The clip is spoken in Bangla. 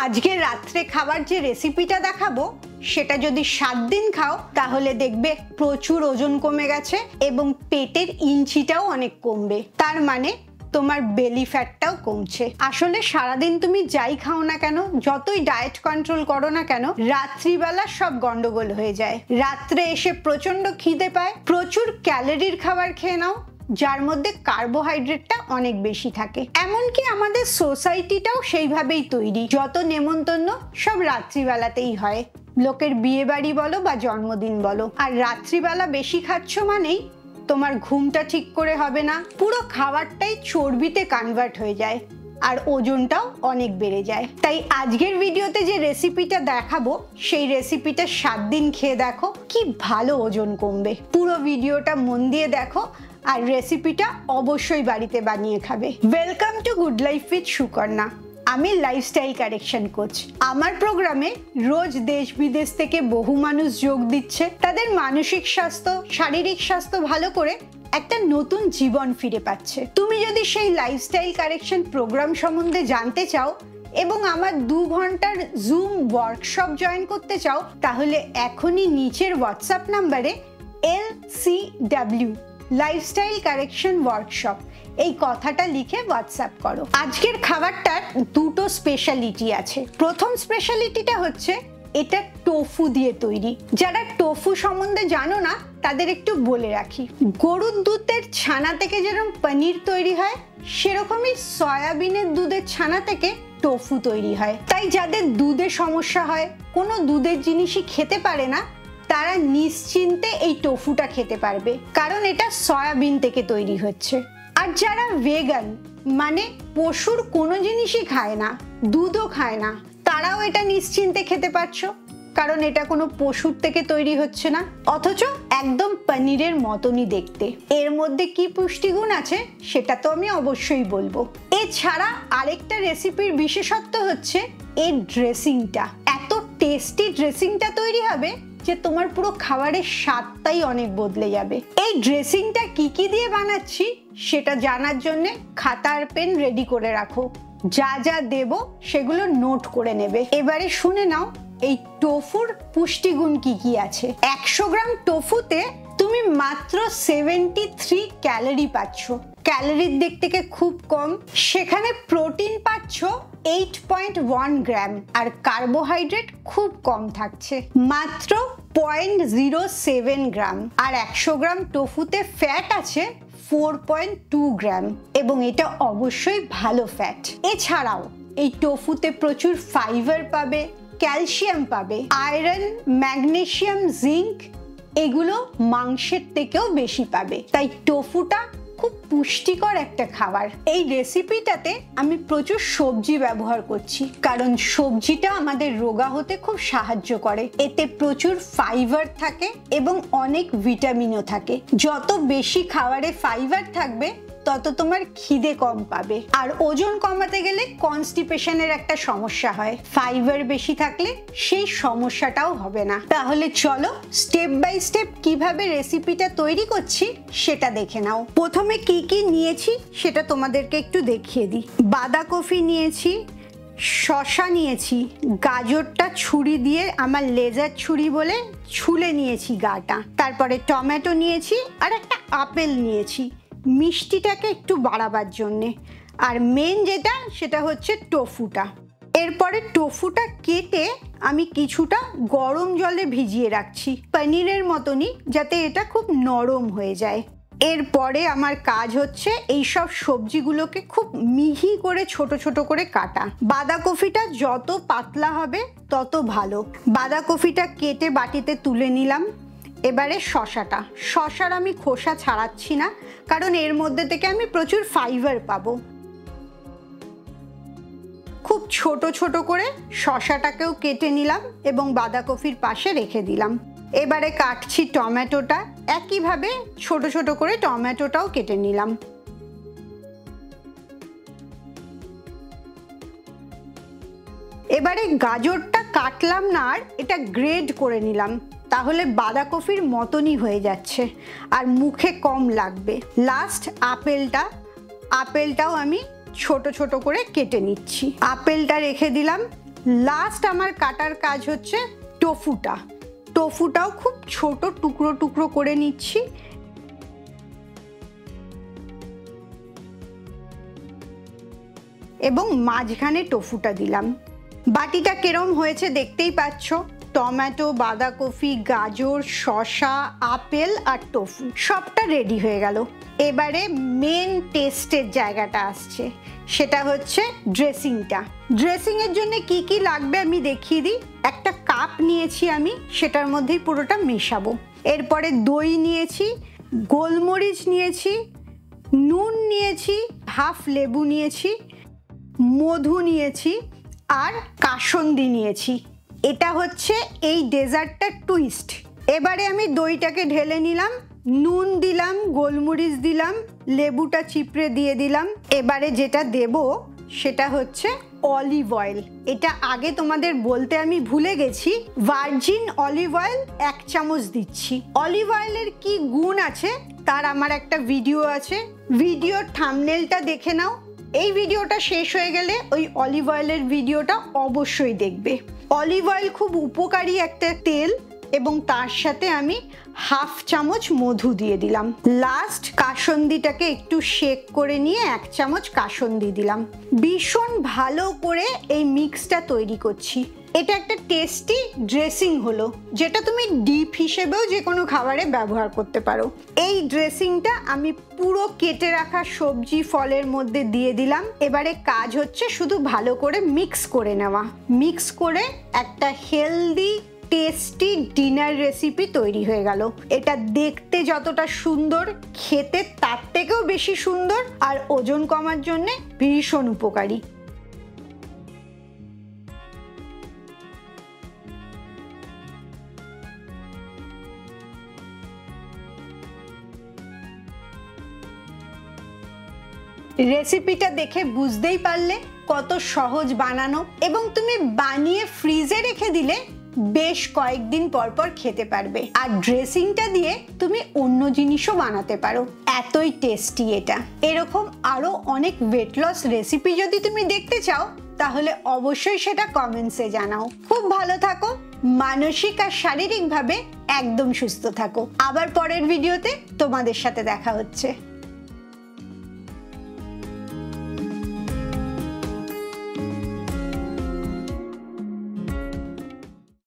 আজকে রাত্রে খাবার যে রেসিপিটা দেখাবো সেটা যদি 7 দিন খাও তাহলে দেখবে প্রচুর ওজন কমে গেছে এবং পেটের ইঞ্চিটাও অনেক কমবে। তার মানে তোমার বেলি ফ্যাটটাও কমছে। আসলে সারাদিন তুমি যাই খাও না কেন, যতই ডায়েট কন্ট্রোল করো না কেন, রাত্রিবেলা সব গন্ডগোল হয়ে যায়। রাত্রে এসে প্রচন্ড খিদে পায়, প্রচুর ক্যালোরির খাবার খেয়ে নাও যার মধ্যে কার্বোহাইড্রেটটা অনেক বেশি থাকে। এমনকি আমাদের সোসাইটিটাও সেইভাবেই তৈরি, যত নেমন্তন্ন সব রাত্রিবেলাতেই হয়, লোকের বিয়ে বাড়ি বলো বা জন্মদিন বলো। আর রাত্রিবেলা বেশি খাচ্ছ মানেই তোমার ঘুমটা ঠিক করে হবে না, পুরো খাবারটাই চর্বিতে কনভার্ট হয়ে যায় আর ওজনটাও অনেক বেড়ে যায়। তাই আজকের ভিডিওতে যে রেসিপিটা দেখাবো সেই রেসিপিটা 7 দিন খেয়ে দেখো কি ভালো ওজন কমবে। পুরো ভিডিওটা মন দিয়ে দেখো আর রেসিপিটা অবশ্যই বাড়িতে বানিয়ে খাবে। Welcome to good life with Sukanya. আমি লাইফস্টাইল কারেকশন কোচ। আমার প্রোগ্রামে রোজ দেশ বিদেশ থেকে বহু মানুষ যোগ দিচ্ছে তাদের মানসিক স্বাস্থ্য, শারীরিক স্বাস্থ্য ভালো করে একটা নতুন জীবন ফিরে পাচ্ছে। তুমি যদি সেই লাইফস্টাইল কারেকশন প্রোগ্রাম সম্বন্ধে জানতে চাও এবং আমার 2 ঘন্টার জুম ওয়ার্কশপ জয়েন করতে চাও তাহলে এখনই নিচের হোয়াটসঅ্যাপ নাম্বারে LCW লাইফস্টাইল কারেকশন ওয়ার্কশপ এই কথাটা লিখে হোয়াটসঅ্যাপ করো। আজকের খাবারটার দুটো স্পেশালিটি আছে। প্রথম স্পেশালিটিটা হচ্ছে এটা টোফু দিয়ে তৈরি। যারা টোফু সম্বন্ধে জানো না তাদের একটু বলে রাখি, গরুর দুধের ছানা থেকে যেরকম পনির তৈরি হয় সেরকমই সয়াবিনের দুধের ছানা থেকে টোফু তৈরি হয়। তাই যাদের দুধের সমস্যা হয়, কোনো দুধের জিনিসই খেতে পারে না, তারা নিশ্চিন্তে এই টোফুটা খেতে পারবে, কারণ এটা সয়াবিন থেকে তৈরি হচ্ছে। আর যারা ভেগান মানে পশুর কোনো জিনিসই খায় না, দুধও খায় না, তারাও এটা নিশ্চিন্তে খেতে পারছো, কারণ এটা কোনো পশুর থেকে তৈরি হচ্ছে না, অথচ একদম পনিরের মতনই দেখতে। এর মধ্যে কি পুষ্টিগুণ আছে সেটা তো আমি অবশ্যই বলবো। এছাড়া আরেকটা রেসিপির বিশেষত্ব হচ্ছে এর ড্রেসিংটা। এত টেস্টি ড্রেসিংটা তৈরি হবে যে তোমার পুরো খাবারের স্বাদটাই অনেক বদলে যাবে। এই ড্রেসিংটা কি কি দিয়ে বানাচ্ছি সেটা জানার জন্য খাতা আর পেন রেডি করে রাখো, যা যা দেব সেগুলো নোট করে নেবে। এবারে শুনে নাও এই টোফুর পুষ্টিগুণ কি কি আছে। 100 গ্রাম টোফুতে তুমি মাত্র 73 ক্যালোরি পাচ্ছ। ক্যালোরির দিক থেকে খুব কম। সেখানে প্রোটিন পাচ্ছ 8.1 গ্রাম আর কার্বোহাইড্রেট খুব কম থাকছে, মাত্র 0.07 গ্রাম। আর 100 গ্রাম টোফুতে ফ্যাট আছে 4.2 গ্রাম এবং এটা অবশ্যই ভালো ফ্যাট। এছাড়াও এই টোফুতে প্রচুর ফাইবার পাবে, ক্যালসিয়াম পাবে, আয়রন, ম্যাগনেসিয়াম, জিঙ্ক এগুলো মাংসের থেকেও বেশি পাবে। তাই টোফুটা খুব পুষ্টিকর একটা খাবার। এই রেসিপিটাতে আমি প্রচুর সবজি ব্যবহার করছি, কারণ সবজিটা আমাদের রোগা হতে খুব সাহায্য করে। এতে প্রচুর ফাইবার থাকে এবং অনেক ভিটামিনও থাকে। যত বেশি খাবারে ফাইবার থাকবে তত তোমার খিদে কম পাবে। আর ওজন কমাতে গেলে কনস্টিপেশনের একটা সমস্যা হয়, ফাইবার বেশি থাকলে সেই সমস্যাটাও হবে না। তাহলে চলো স্টেপ বাই স্টেপ কিভাবে রেসিপিটা তৈরি করছি সেটা দেখে নাও। প্রথমে কি কি নিয়েছি সেটা তোমাদেরকে একটু দেখিয়ে দিই। বাঁধাকপি নিয়েছি, শসা নিয়েছি, গাজরটা ছুরি দিয়ে আমার লেজার ছুরি বলে ছুলে নিয়েছি গাটা, তারপরে টমেটো নিয়েছি আর একটা আপেল নিয়েছি মিষ্টিটাকে একটু বাড়াবার জন্যে। আর মেন যেটা সেটা হচ্ছে টোফুটা। এরপরে টোফুটা কেটে আমি কিছুটা গরম জলে ভিজিয়ে রাখছি, পনিরের মতনই, যাতে এটা খুব নরম হয়ে যায়। এরপরে আমার কাজ হচ্ছে এই সব সবজিগুলোকে খুব মিহি করে ছোট ছোট করে কাটা। বাঁধাকপিটা যত পাতলা হবে তত ভালো। বাঁধাকপিটা কেটে বাটিতে তুলে নিলাম। এবারে শসার আমি খোসা ছাড়াচ্ছি না, কারণ এর মধ্যে থেকে আমি প্রচুর ফাইবার পাবো। খুব ছোট ছোট করে শসাটাকেও কেটে নিলাম এবং বাঁধাকপির পাশে রেখে দিলাম। এবারে কাটছি টমেটোটা, একইভাবে ছোট ছোট করে টমেটোটাও কেটে নিলাম। এবারে গাজরটা কাটলাম না, আর এটা গ্রেড করে নিলাম, তাহলে বাঁধাকপির মতনই হয়ে যাচ্ছে আর মুখে কম লাগবে। লাস্ট আপেলটাও আমি ছোট ছোট করে কেটে নিচ্ছি। আপেলটা রেখে দিলাম। লাস্ট আমার কাটার কাজ হচ্ছে টোফুটাও খুব ছোট টুকরো টুকরো করে নিচ্ছি। এবং মাঝখানে টোফুটা দিলাম। বাটিটা কেরম হয়েছে দেখতেই পাচ্ছ, টমেটো, বাঁধাকপি, গাজর, শসা, আপেল আর টোফু সবটা রেডি হয়ে গেল। এবারে মেন টেস্টের জায়গাটা আসছে, সেটা হচ্ছে ড্রেসিংটা। ড্রেসিং এর জন্য কি কি লাগবে আমি দেখিয়ে দিই। একটা কাপ নিয়েছি আমি, সেটার মধ্যেই পুরোটা মেশাবো। এরপরে দই নিয়েছি, গোলমরিচ নিয়েছি, নুন নিয়েছি, হাফ লেবু নিয়েছি, মধু নিয়েছি আর কাসন্দি নিয়েছি। এটা হচ্ছে এই ডেজার্টটার টুইস্ট। এবারে আমি দইটাকে ঢেলে নিলাম, নুন দিলাম, গোলমরিচ দিলাম, লেবুটা চিপড়ে দিয়ে দিলাম। এবারে যেটা দেব সেটা হচ্ছে অলিভ অয়েল। এটা আগে তোমাদের বলতে আমি ভুলে গেছি, ভার্জিন অলিভ অয়েল 1 চামচ দিচ্ছি। অলিভ অয়েলের কি গুণ আছে তার আমার একটা ভিডিও আছে, ভিডিওর থাম্বনেলটা দেখে নাও। এই ভিডিওটা শেষ হয়ে গেলে ওই অলিভ অয়েলের ভিডিওটা অবশ্যই দেখবে। অলিভ অয়েল খুব উপকারী একটা তেল, এবং তার সাথে আমি হাফ চামচ মধু দিয়ে দিলাম। লাস্ট কাসন্দিটাকে একটু শেক করে নিয়ে 1 চামচ কাসন্দি দিলাম। ভীষণ ভালো করে এই মিক্সটা তৈরি করছি। এটা একটা টেস্টি ড্রেসিং হলো, যেটা তুমি ডিপ হিসেবেও যে কোনো খাবারে ব্যবহার করতে পারো। এই ড্রেসিংটা আমি পুরো কেটে রাখা সবজি ফলের মধ্যে দিয়ে দিলাম। এবারে কাজ হচ্ছে শুধু ভালো করে মিক্স করে নেওয়া। মিক্স করে একটা হেলদি টেস্টি ডিনার রেসিপি তৈরি হয়ে গেল। এটা দেখতে যতটা সুন্দর, খেতে তার থেকেও বেশি সুন্দর, আর ওজন কমার জন্য ভীষণ উপকারী। রেসিপিটা দেখে বুঝতেই পারলে কত সহজ বানানো, এবং তুমি বানিয়ে ফ্রিজে রেখে দিলে বেশ কয়েকদিন পর পর খেতে পারবে। আর ড্রেসিংটা দিয়ে তুমি অন্য জিনিসও বানাতে পারো, এতই টেস্টি এটা। এরকম আরো অনেক ওয়েট লস রেসিপি যদি তুমি দেখতে চাও তাহলে অবশ্যই সেটা কমেন্টসে জানাও। খুব ভালো থাকো, মানসিক আর শারীরিকভাবে একদম সুস্থ থাকো। আবার পরের ভিডিওতে তোমাদের সাথে দেখা হচ্ছে।